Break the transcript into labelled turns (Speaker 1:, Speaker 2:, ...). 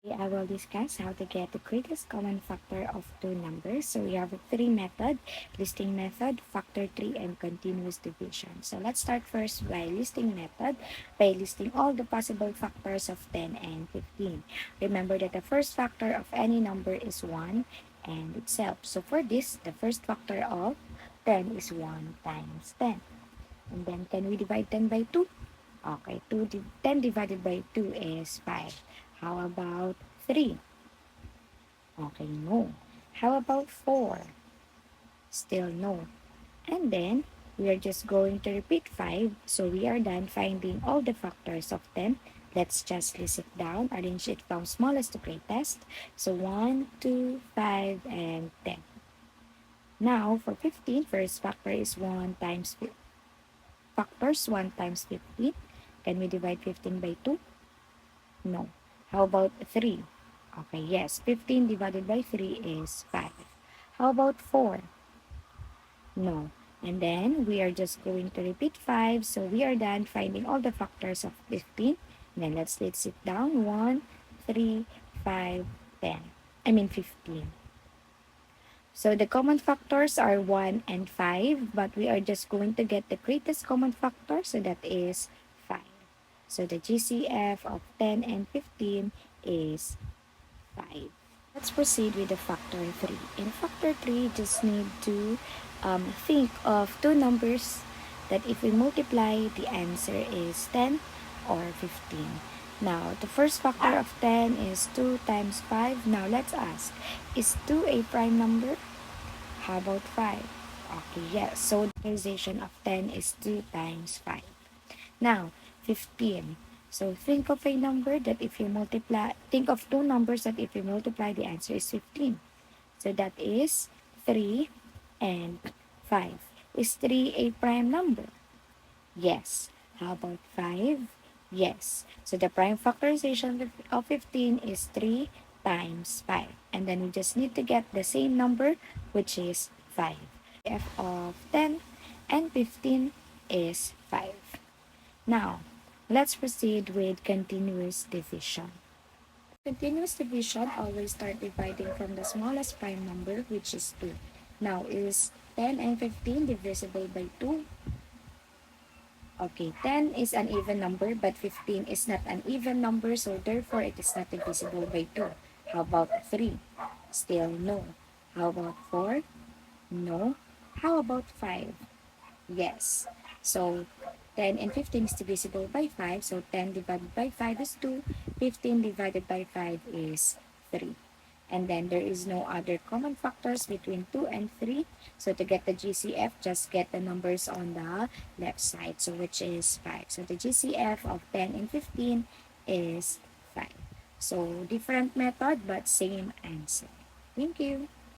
Speaker 1: I will discuss how to get the greatest common factor of two numbers. So we have a three method: listing method, factor tree, and continuous division. So let's start first by listing method, by listing all the possible factors of 10 and 15. Remember that the first factor of any number is 1 and itself. So for this, the first factor of 10 is 1 times 10. And then can we divide 10 by 2? Okay, 10 divided by 2 is 5. How about 3? Okay, no. How about 4? Still no. And then, we are just going to repeat 5. So we are done finding all the factors of 10. Let's just list it down, arrange it from smallest to greatest. So 1, 2, 5, and 10. Now, for 15, first factor is 1 times factors 1 times 15. Can we divide 15 by 2? No. How about 3? Okay, yes. 15 divided by 3 is 5. How about 4? No. And then, we are just going to repeat 5. So, we are done finding all the factors of 15. And then, let's sit down. 1, 3, 5, 10. I mean 15. So, the common factors are 1 and 5. But we are just going to get the greatest common factor. So, that is 5. So, the GCF of 10 and 15 is 5. Let's proceed with the factor 3. In factor 3, just need to think of two numbers that if we multiply, the answer is 10 or 15. Now, the first factor of 10 is 2 times 5. Now, let's ask, is 2 a prime number? How about 5? Okay, yes. So, the factorization of 10 is 2 times 5. Now, 15. So, think of a number that if you multiply, think of two numbers that if you multiply, the answer is 15. So, that is 3 and 5. Is 3 a prime number? Yes. How about 5? Yes. So, the prime factorization of 15 is 3 times 5. And then we just need to get the same number, which is 5. F of 10 and 15 is 5. Now, let's proceed with continuous division. Continuous division always start dividing from the smallest prime number, which is 2. Now, is 10 and 15 divisible by 2? Okay, 10 is an even number, but 15 is not an even number, so therefore it is not divisible by 2. How about 3? Still no. How about 4? No. How about 5? Yes. So, 10 and 15 is divisible by 5. So, 10 divided by 5 is 2. 15 divided by 5 is 3. And then there is no other common factors between 2 and 3. So, to get the GCF, just get the numbers on the left side. So, which is 5. So, the GCF of 10 and 15 is 5. So, different method but same answer. Thank you.